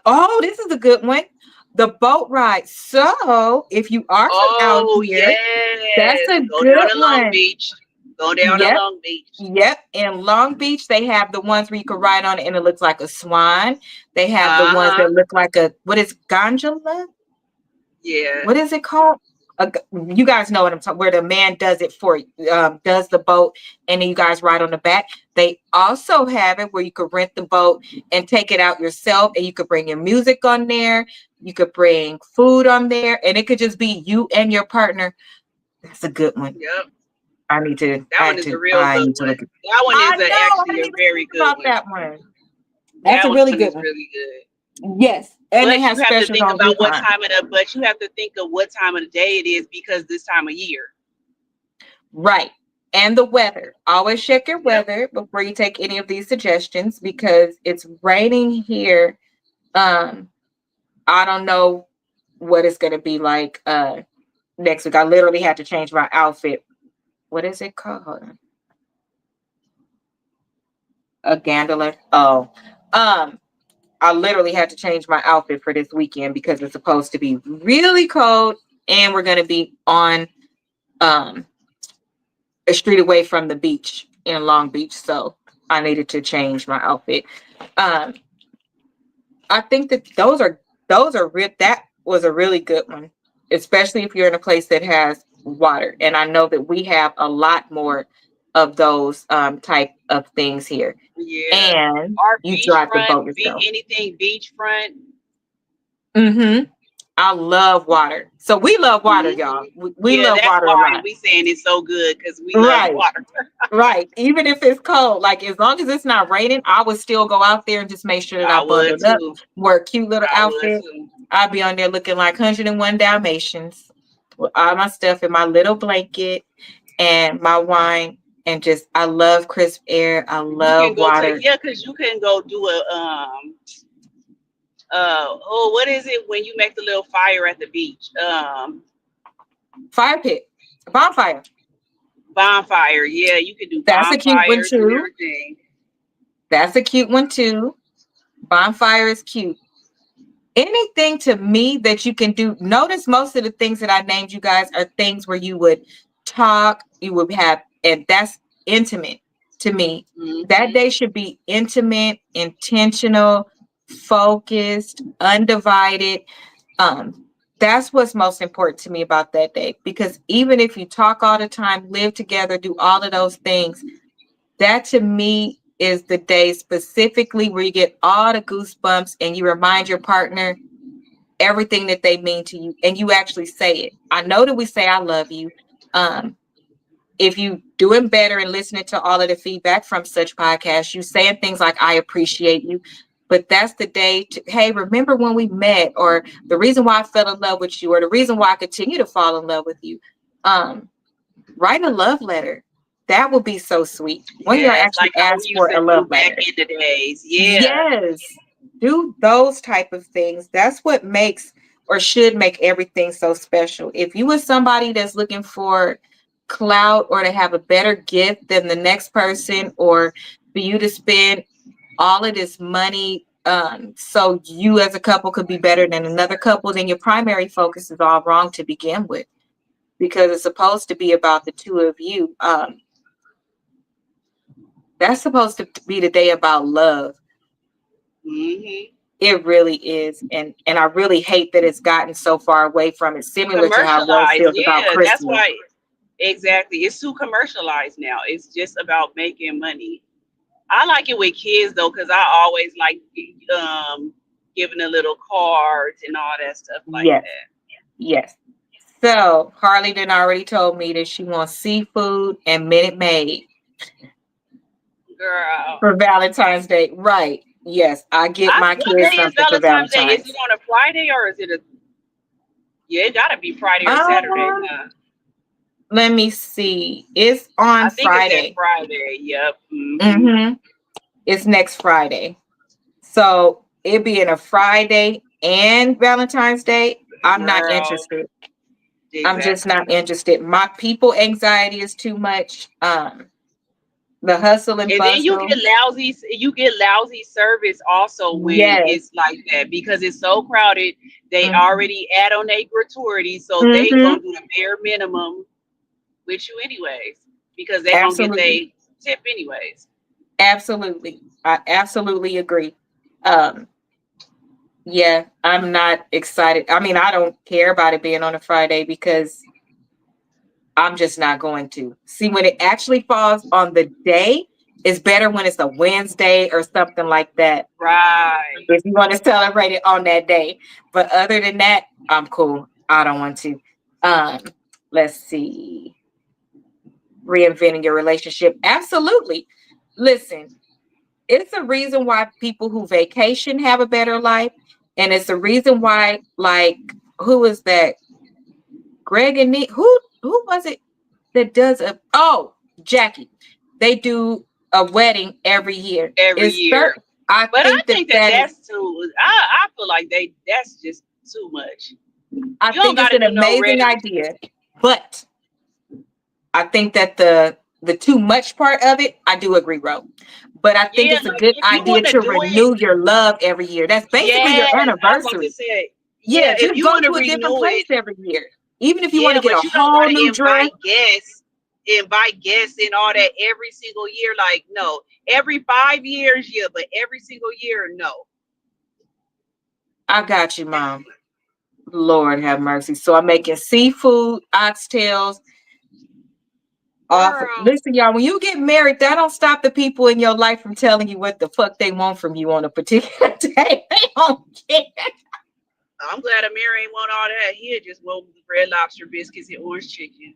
Oh, this is a good one. The boat ride. So if you are from out Oh here, that's yes, a go down good to Long one. Beach. Go down to Yep. Long Beach. Yep. In Long Beach, they have the ones where you can ride on it and it looks like a swan. They have the ones Uh-huh. that look like a, what is gondola? Yeah. What is it called? You guys know what I'm talking. Where the man does it for does the boat, and then you guys ride on the back. They also have it where you could rent the boat and take it out yourself, and you could bring your music on there. You could bring food on there, and it could just be you and your partner. That's a good one. Yep. I need to. That one is a real I good need to one. look at. That one I is know. I actually didn't a even very think good about one. that one. That's That a really one good is one. really good. Yes, and they But have you have to specials think on about what Groupon. time of the but you have to think of what time of the day it is because this time of year. Right. And the weather. Always check your Yep. weather before you take any of these suggestions because it's raining here. Um, I don't know what it's gonna be like next week. I literally had to change my outfit. What is it called? Hold on. A gondola. Oh. I literally had to change my outfit for this weekend because it's supposed to be really cold and we're gonna be on um a street away from the beach in Long Beach. So I needed to change my outfit. Um, I think that that was a really good one, especially if you're in a place that has water. And I know that we have a lot more of those type of things here. Yeah. And Or you drive the boat beachfront, yourself. anything beachfront. Mm-hmm. I love water. So we love water, y'all. Mhm. We Yeah, love that's water a why lot. we saying it's so good because we love Right. water. Right. Even if it's cold, like as long as it's not raining, I would still go out there and just make sure that I I would bundled up, too. wear a cute little I would outfit. too. I'd be on there looking like 101 Dalmatians with all my stuff in my little blanket and my wine. And just, I love crisp air. I You can love go to water. yeah, because you can go do a oh, what is it when you make the little fire at the beach? Fire pit, bonfire. Bonfire. Yeah, you can do That's a cute one bonfires and too. everything. That's a cute one too. Bonfire is cute. Anything to me that you can do. Notice most of the things that I named you guys are things where you would talk, you would have, and that's intimate to me. That Hmm. day should be intimate, intentional, focused, undivided. That's what's most important to me about that day because even if you talk all the time, live together, do all of those things, that to me is the day specifically where you get all the goosebumps and you remind your partner everything that they mean to you and you actually say it. I know that we say I love you. Um, if you doing better and listening to all of the feedback from such podcasts, you saying things like I appreciate you. But that's the day to, hey, remember when we met, or the reason why I fell in love with you, or the reason why I continue to fall in love with you. Write a love letter. That would be so sweet. When you're Yes, actually like how we asked used for to a do love back letter. in the days. Yeah. Yes. Do those type of things. That's what makes or should make everything so special. If you are somebody that's looking for clout or to have a better gift than the next person, or for you to spend all of this money so you as a couple could be better than another couple, then your primary focus is all wrong to begin with, because it's supposed to be about the two of you. That's supposed to be the day about love. Mm-hmm. It really is. And I really hate that it's gotten so far away from it, similar to how Rose Commercialized, feels about yeah, that's Christmas. why. Exactly, it's too commercialized now. It's just about making money. I like it with kids though, because I always like giving the little cards and all that stuff like Yes, yes. So Harley then already told me that she wants seafood and Minute Maid that. Girl, for Valentine's Day. Right. Yes, I get my what day kids is something for Valentine's Day? Is it Valentine's. on a Friday or is it a? Yeah, it gotta be Friday or Saturday. Um, Huh? Let me see. It's on I think it's that Friday. Friday. Yep. Mm-hmm. Mm-hmm. It's next Friday. So it being a Friday and Valentine's Day, I'm not Girl, interested. I'm just exactly. not interested. My people anxiety is too much. The hustle and And then bustle. you get lousy service also when Yes. it's like that because it's so crowded. They Mm-hmm. already add on their gratuity, so they Mm-hmm. gonna do the bare minimum with you anyways because they gonna get Absolutely. their tip anyways. Absolutely. I absolutely agree. Um, yeah, I'm not excited. I mean, I don't care about it being on a Friday because I'm just not going to. See, when it actually falls on the day, it's better when it's a Wednesday or something like that. Right. If you want to celebrate it on that day. But other than that, I'm cool. I don't want to. Um, let's see. Reinventing your relationship. Absolutely. Listen, it's a reason why people who vacation have a better life. And it's a reason why, like, who is that? Greg and Nick, who was it that does Jackie. They do a wedding every year. Every It's year. I But I think that think that that is that's too. I feel like that's just too much. I You don't think it's got to an do no red. amazing idea. But I think that the too much part of it, I do agree, Ro. But I think Yeah, it's a like good if you idea want to to do it, renew your love every year. That's basically your yes, I was about to anniversary. say, Yeah, yeah, if just you go want to to a different renew place it, every year. Even if you want yeah, to get a but you don't got whole to new dress. invite guests and all that every single year. Like, no, every 5 years, yeah, but every single year, no. I got you, Mom. Lord have mercy. So I'm making seafood, oxtails, off. Girl, Listen, y'all, when you get married, that don't stop the people in your life from telling you what the fuck they want from you on a particular day. They don't care. I'm glad Amir ain't want all that. He just want red lobster biscuits and orange chicken.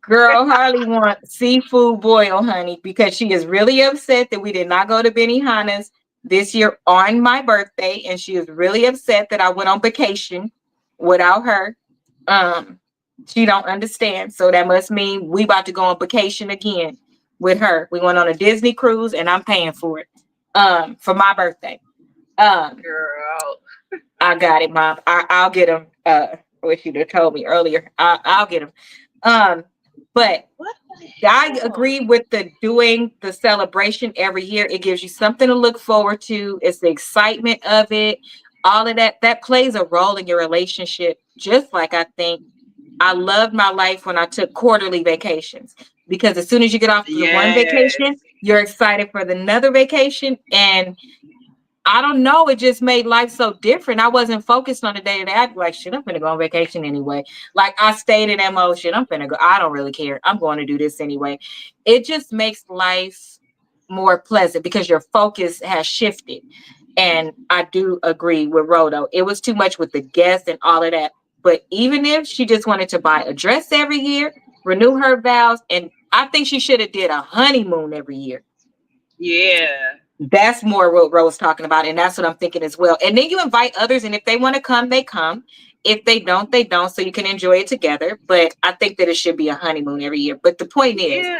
Girl, Harley wants seafood boil, honey, because she is really upset that we did not go to Benihana's this year on my birthday, and she is really upset that I went on vacation without her. Um, she don't understand, so that must mean we about to go on vacation again with her. We went on a Disney cruise, and I'm paying for it. For my birthday. Um, Girl, I got it, Mom. I'll get them. What you'd have told me earlier. I'll get them. But what the I hell? agree with the doing the celebration every year. It gives you something to look forward to. It's the excitement of it. All of that plays a role in your relationship. Just like I think I loved my life when I took quarterly vacations, because as soon as you get off the one vacation, Yes. you're excited for the another vacation. And I don't know. It just made life so different. I wasn't focused on the day to day. I'd be like, shit, I'm gonna go on vacation anyway. Like I stayed in that mode. Shit, I'm gonna go. I don't really care. I'm going to do this anyway. It just makes life more pleasant because your focus has shifted. And I do agree with Rodo. It was too much with the guests and all of that. But even if she just wanted to buy a dress every year, renew her vows, and I think she should have did a honeymoon every year. Yeah. That's more what Rose talking about, and that's what I'm thinking as well. And then you invite others, and if they want to come, they come. If they don't, they don't. So you can enjoy it together. But I think that it should be a honeymoon every year. But the point is Yeah.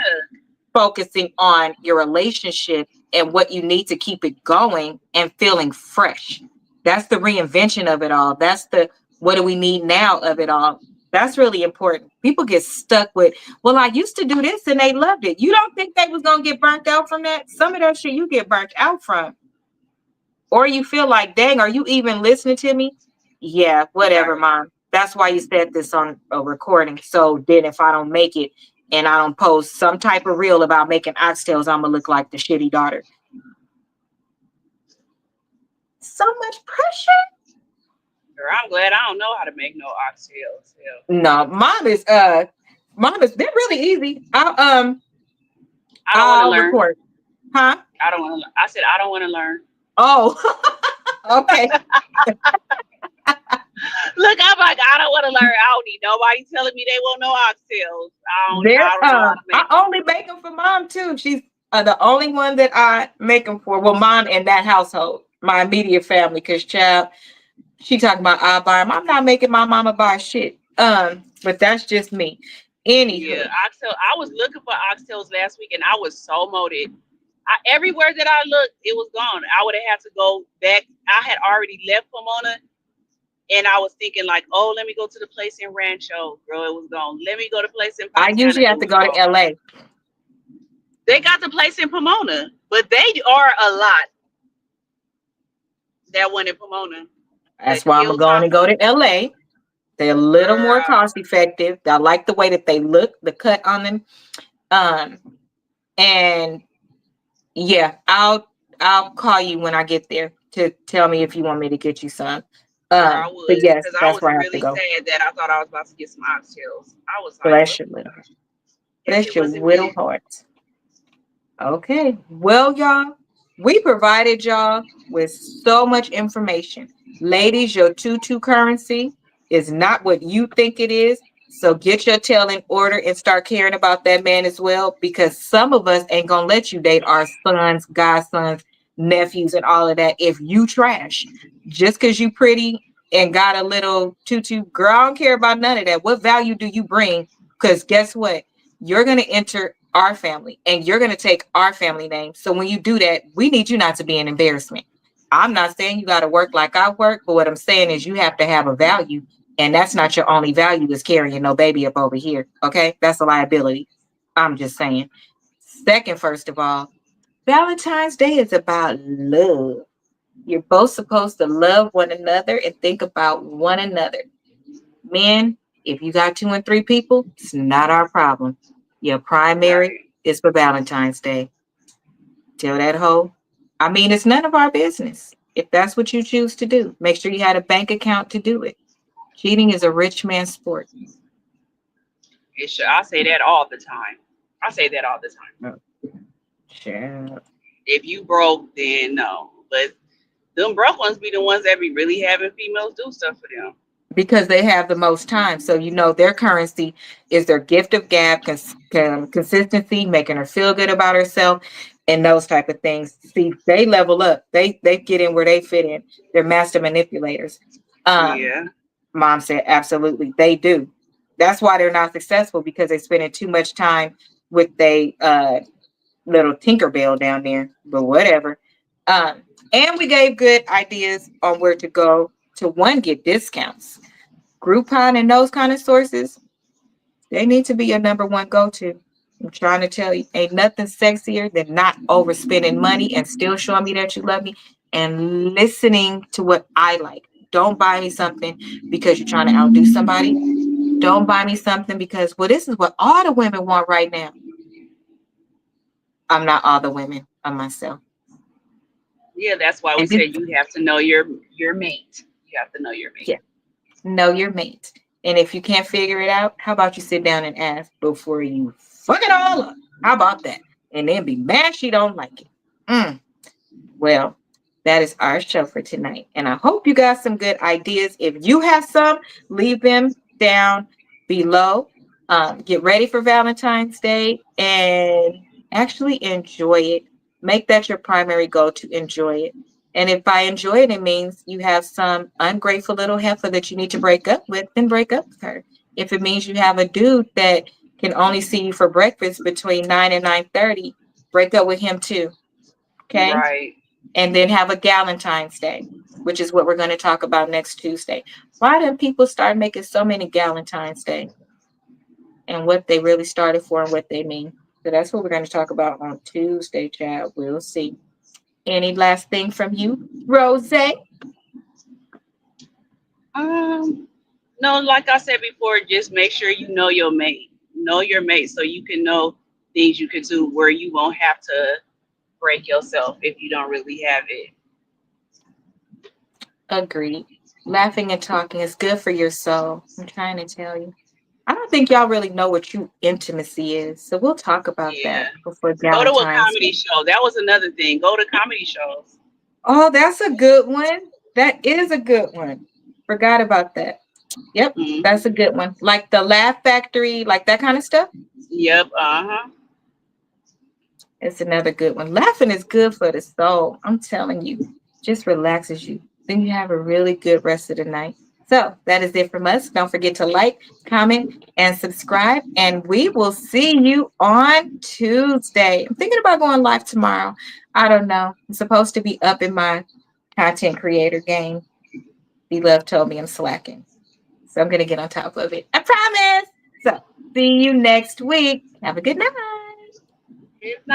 focusing on your relationship and what you need to keep it going and feeling fresh. That's the reinvention of it all. That's the what do we need now of it all. That's really important. People get stuck with, well, I used to do this and they loved it. You don't think they was gonna get burnt out from that? Some of that shit you get burnt out from. Or you feel like, dang, are you even listening to me? Yeah, whatever, Right. mom. That's why you said this on a recording. So then if I don't make it and I don't post some type of reel about making oxtails, I'm gonna look like the shitty daughter. So much pressure. Girl, I'm glad I don't know how to make no oxtails. Hell, No, mom is they're really easy. I don't want to I'll learn. record. Huh? I don't want to. I said I don't want to learn. Oh, okay. Look, I'm like, I don't want to learn. I don't need nobody telling me they want no oxtails. I don't know how to I make them. only make them for mom too. She's the only one that I make them for. Well, mom and that household, my immediate family, because child, she talking about I buy them. I'm not making my mama buy shit. But that's just me. Yeah, Anywho, oxtail. I was looking for oxtails last week, and I was so motivated. Everywhere that I looked, it was gone. I would have had to go back. I had already left Pomona, and I was thinking like, oh, let me go to the place in Rancho. Girl, it was gone. Let me go to the place in I Fontana. usually It have to was go to gone. LA. They got the place in Pomona, but they are a lot. That one in Pomona, That's that why I'm going hilltop to go one. to LA. They're a little more Girl, cost effective. I like the way that they look, the cut on them. Um, and yeah, I'll call you when I get there to tell me if you want me to get you some. girl, I But would, yes, because I that's was where I have to really go. sad that I thought I was about to get some oxtails. I was like, Bless oh your my little, gosh, guess bless it your wasn't little meant. heart. Okay. Well, y'all, we provided y'all with so much information. Ladies, your tutu currency is not what you think it is. So get your tail in order and start caring about that man as well, because some of us ain't gonna let you date our sons, godsons, nephews, and all of that if you trash. Just because you pretty and got a little tutu, girl, I don't care about none of that. What value do you bring? Because guess what? You're going to enter our family and you're going to take our family name. So when you do that, we need you not to be an embarrassment. I'm not saying you got to work like I work, but what I'm saying is you have to have a value. And that's not your only value is carrying no baby up over here. Okay. That's a liability. I'm just saying. Second, first of all, Valentine's Day is about love. You're both supposed to love one another and think about one another. Men, if you got 2 and 3 people, it's not our problem. Your primary Right. is for Valentine's Day. Tell that hoe. I mean, it's none of our business. If that's what you choose to do, make sure you had a bank account to do it. Cheating is a rich man's sport. It should, I say that all the time. I say that all the time. Oh, sure. If you broke, then no. But them broke ones be the ones that be really having females do stuff for them. Because they have the most time. So, their currency is their gift of gab, consistency, making her feel good about herself, and those type of things. See, they level up. They get in where they fit in. They're master manipulators. Um, Yeah. Mom said, absolutely, they do. That's why they're not successful because they're spending too much time with a little Tinkerbell down there. But whatever. And we gave good ideas on where to go to one get discounts. Groupon and those kind of sources, they need to be your number one go-to. I'm trying to tell you, ain't nothing sexier than not overspending money and still showing me that you love me and listening to what I like. Don't buy me something because you're trying to outdo somebody. Don't buy me something because, well, this is what all the women want right now. I'm not all the women. I'm myself. Yeah, that's why we And this, said you have to know your mate. You have to know your mate. yeah, know your mate. And if you can't figure it out, how about you sit down and ask before you fuck it all up? How about that? And then be mad she don't like it. Well, that is our show for tonight. And I hope you got some good ideas. If you have some, leave them down below. Get ready for Valentine's Day and actually enjoy it. Make that your primary goal to enjoy it. And if by enjoy it, it means you have some ungrateful little heifer that you need to break up with, then break up with her. If it means you have a dude that can only see you for breakfast between 9 and 9:30, break up with him too. Okay. Right. And then have a Valentine's Day. which is what we're going to talk about next Tuesday. Why do people start making so many Valentine's Day and what they really started for and what they mean? So that's what we're going to talk about on Tuesday, child. We'll see. Any last thing from you, Rose? No, like I said before, just make sure you know your mate. Know your mate so you can know things you can do where you won't have to break yourself if you don't really have it. Agreed. Laughing and talking is good for your soul. I'm trying to tell you. I don't think y'all really know what true intimacy is. So we'll talk about Yeah. that before Go to a Valentine's comedy Day. show. That was another thing. Go to comedy shows. Oh, that's a good one. That is a good one. Forgot about that. Yep, that's a Hmm. good one. Like the Laugh Factory, like that kind of stuff. Yep. Uh-huh. It's another good one. Laughing is good for the soul. I'm telling you, just relaxes you. Then you have a really good rest of the night. So that is it from us. Don't forget to like, comment, and subscribe. And we will see you on Tuesday. I'm thinking about going live tomorrow. I don't know. I'm supposed to be up in my content creator game. Beloved told me I'm slacking. So I'm going to get on top of it. I promise. So see you next week. Have a good night. It's